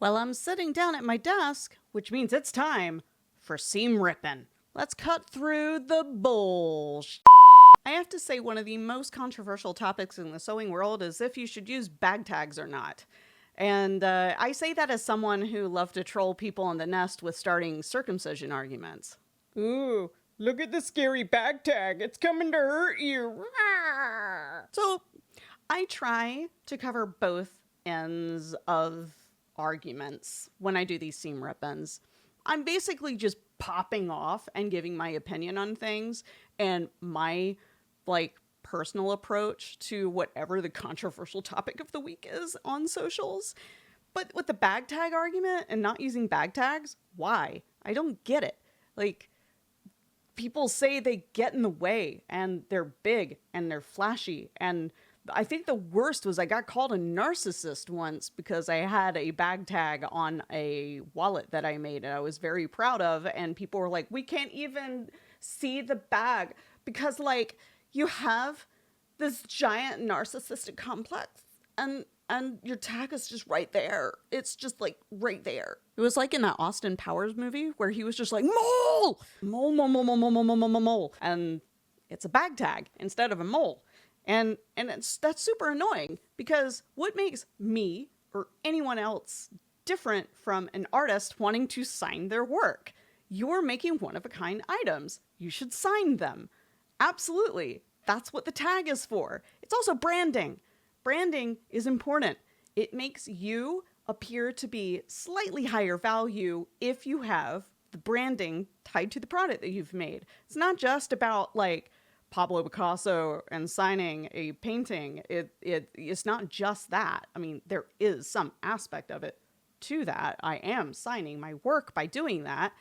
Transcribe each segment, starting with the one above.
Well, I'm sitting down at my desk, which means it's time for seam ripping. Let's cut through the bullshit. I have to say one of the most controversial topics in the sewing world is if you should use bag tags or not. And I say that as someone who loved to troll people on the nest with starting circumcision arguments. Ooh, look at the scary bag tag. It's coming to hurt you. So I try to cover both ends of arguments when I do these seam rip-ins. I'm basically just popping off and giving my opinion on things and my personal approach to whatever the controversial topic of the week is on socials. But with the bag tag argument and not using bag tags, why? I don't get it. People say they get in the way and they're big and they're flashy. And I think the worst was I got called a narcissist once because I had a bag tag on a wallet that I made and I was very proud of. And people were like, we can't even see the bag because you have this giant narcissistic complex and your tag is just right there. It's just right there. It was like in that Austin Powers movie where he was just like, mole, mole, mole, mole, mole, mole, mole, mole, mole, mole. And it's a bag tag instead of a mole. And that's super annoying because what makes me or anyone else different from an artist wanting to sign their work? You're making one-of-a-kind items. You should sign them. Absolutely. That's what the tag is for. It's also branding. Branding is important. It makes you appear to be slightly higher value if you have the branding tied to the product that you've made. It's not just about Pablo Picasso and signing a painting. It's not just that. I mean, there is some aspect of it to that. I am signing my work by doing that,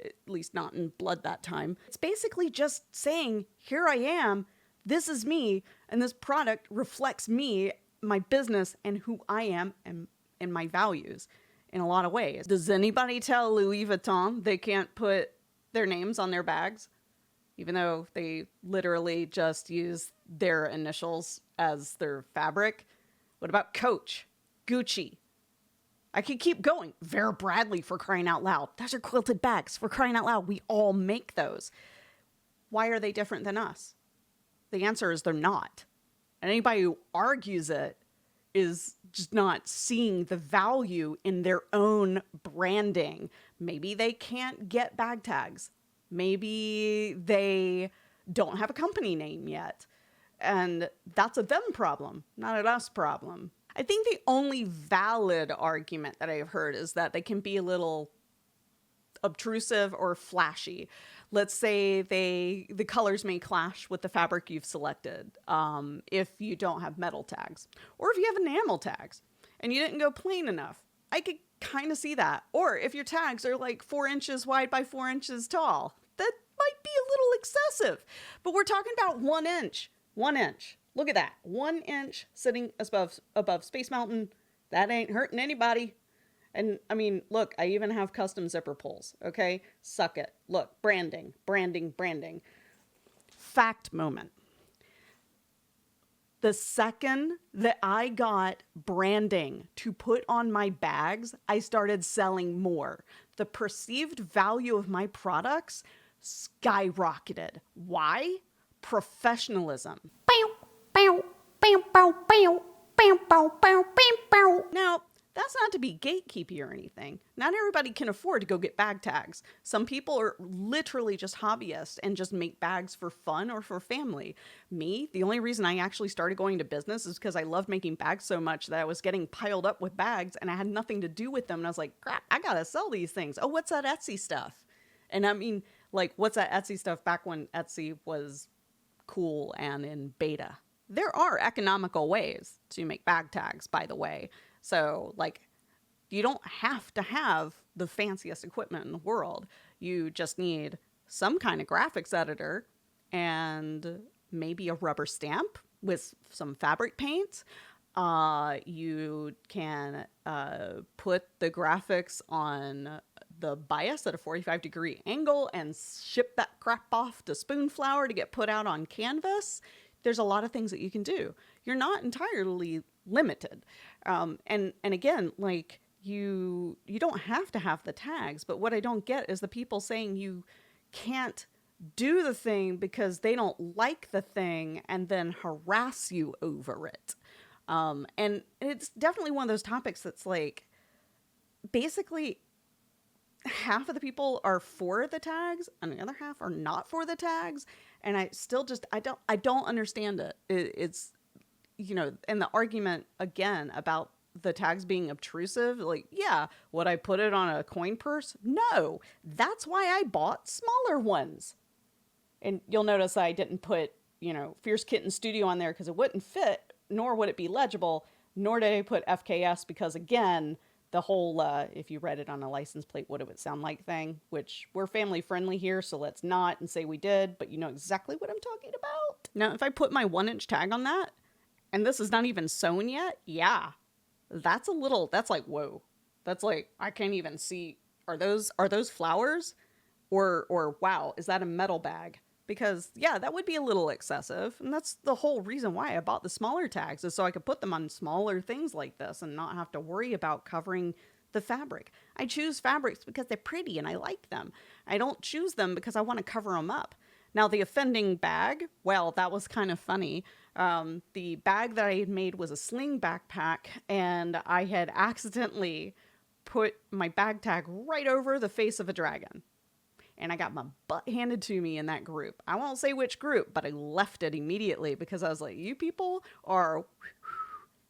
at least not in blood that time. It's basically just saying, here I am, this is me, and this product reflects me, my business, and who I am and my values in a lot of ways. Does anybody tell Louis Vuitton they can't put their names on their bags? Even though they literally just use their initials as their fabric? What about Coach? Gucci? I could keep going. Vera Bradley, for crying out loud. Those are quilted bags, for crying out loud. We all make those. Why are they different than us? The answer is they're not. And anybody who argues it is just not seeing the value in their own branding. Maybe they can't get bag tags. Maybe they don't have a company name yet. And that's a them problem, not an us problem. I think the only valid argument that I've heard is that they can be a little obtrusive or flashy. Let's say the colors may clash with the fabric you've selected if you don't have metal tags. Or if you have enamel tags and you didn't go plain enough. I could kind of see that. Or if your tags are 4 inches wide by 4 inches tall. That might be a little excessive. But we're talking about 1 inch. 1 inch. Look at that. 1 inch sitting above Space Mountain. That ain't hurting anybody. And I mean, look, I even have custom zipper pulls, okay? Suck it. Look, branding, branding, branding. Fact moment. The second that I got branding to put on my bags, I started selling more. The perceived value of my products skyrocketed. Why? Professionalism. Now, that's not to be gatekeepy or anything. Not everybody can afford to go get bag tags. Some people are literally just hobbyists and just make bags for fun or for family. Me, the only reason I actually started going to business is because I loved making bags so much that I was getting piled up with bags and I had nothing to do with them. And I was like, crap, I gotta sell these things. Oh, what's that Etsy stuff? And I mean, what's that Etsy stuff back when Etsy was cool and in beta? There are economical ways to make bag tags, by the way. So, you don't have to have the fanciest equipment in the world. You just need some kind of graphics editor and maybe a rubber stamp with some fabric paint. You can put the graphics on the bias at a 45-degree angle and ship that crap off to Spoonflower to get put out on canvas. There's a lot of things that you can do. You're not entirely limited. And again, you don't have to have the tags, but what I don't get is the people saying you can't do the thing because they don't like the thing and then harass you over it. And it's definitely one of those topics that's like basically half of the people are for the tags and the other half are not for the tags, and I still just I don't understand it. It's, and the argument again about the tags being obtrusive, like, yeah, would I put it on a coin purse? No. That's why I bought smaller ones. And you'll notice I didn't put, Fierce Kitten Studio on there because it wouldn't fit, nor would it be legible, nor did I put FKS because, again, the whole, if you read it on a license plate, what it would sound like thing, which we're family friendly here, so let's not and say we did, but you know exactly what I'm talking about. Now, if I put my 1-inch tag on that, and this is not even sewn yet, yeah, that's like, whoa. That's like, I can't even see, are those flowers? Or wow, is that a metal bag? Because yeah, that would be a little excessive. And that's the whole reason why I bought the smaller tags, is so I could put them on smaller things like this and not have to worry about covering the fabric. I choose fabrics because they're pretty and I like them. I don't choose them because I want to cover them up. Now, the offending bag, well, that was kind of funny. The bag that I had made was a sling backpack, and I had accidentally put my bag tag right over the face of a dragon. And I got my butt handed to me in that group. I won't say which group, but I left it immediately because I was like, you people are...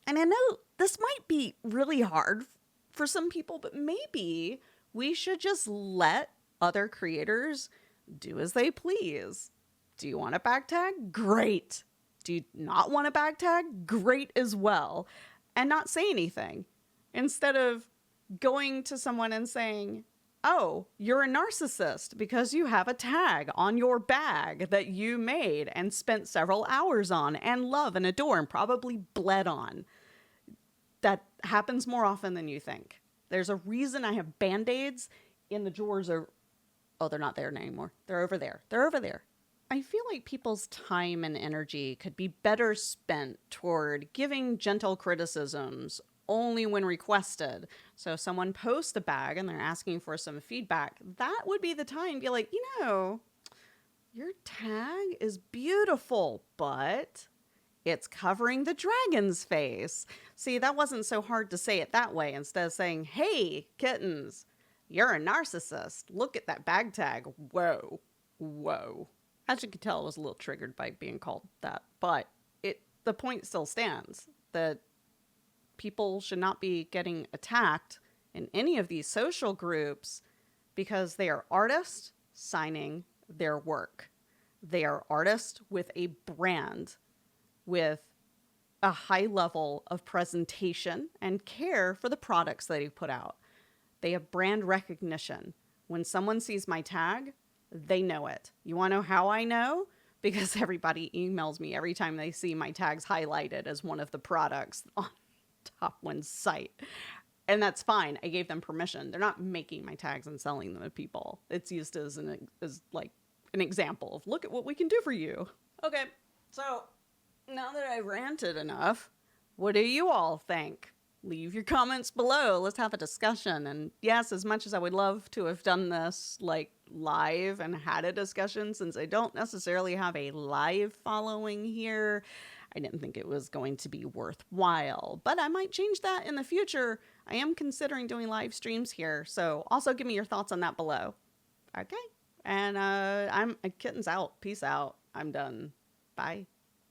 And I know this might be really hard for some people, but maybe we should just let other creators do as they please. Do you want a bag tag? Great. Do you not want a bag tag? Great as well. And not say anything. Instead of going to someone and saying, oh, you're a narcissist because you have a tag on your bag that you made and spent several hours on and love and adore and probably bled on. That happens more often than you think. There's a reason I have Band-Aids in the drawers. Oh, they're not there anymore. They're over there. They're over there. I feel like people's time and energy could be better spent toward giving gentle criticisms only when requested. So if someone posts a bag and they're asking for some feedback, that would be the time to be like, your tag is beautiful, but it's covering the dragon's face. See, that wasn't so hard to say it that way instead of saying, hey, kittens, you're a narcissist. Look at that bag tag. Whoa. As you can tell, I was a little triggered by being called that, but the point still stands that people should not be getting attacked in any of these social groups because they are artists signing their work. They are artists with a brand, with a high level of presentation and care for the products that they put out. They have brand recognition. When someone sees my tag, they know it. You want to know how I know? Because everybody emails me every time they see my tags highlighted as one of the products on Top One's site. And that's fine. I gave them permission. They're not making my tags and selling them to people. It's used as like an example of, look at what we can do for you. Okay, so now that I've ranted enough, what do you all think? Leave your comments below. Let's have a discussion. And yes, as much as I would love to have done this like live and had a discussion, since I don't necessarily have a live following here, I didn't think it was going to be worthwhile. But I might change that in the future. I am considering doing live streams here. So also give me your thoughts on that below. Okay. And I'm Kitten's out. Peace out. I'm done. Bye.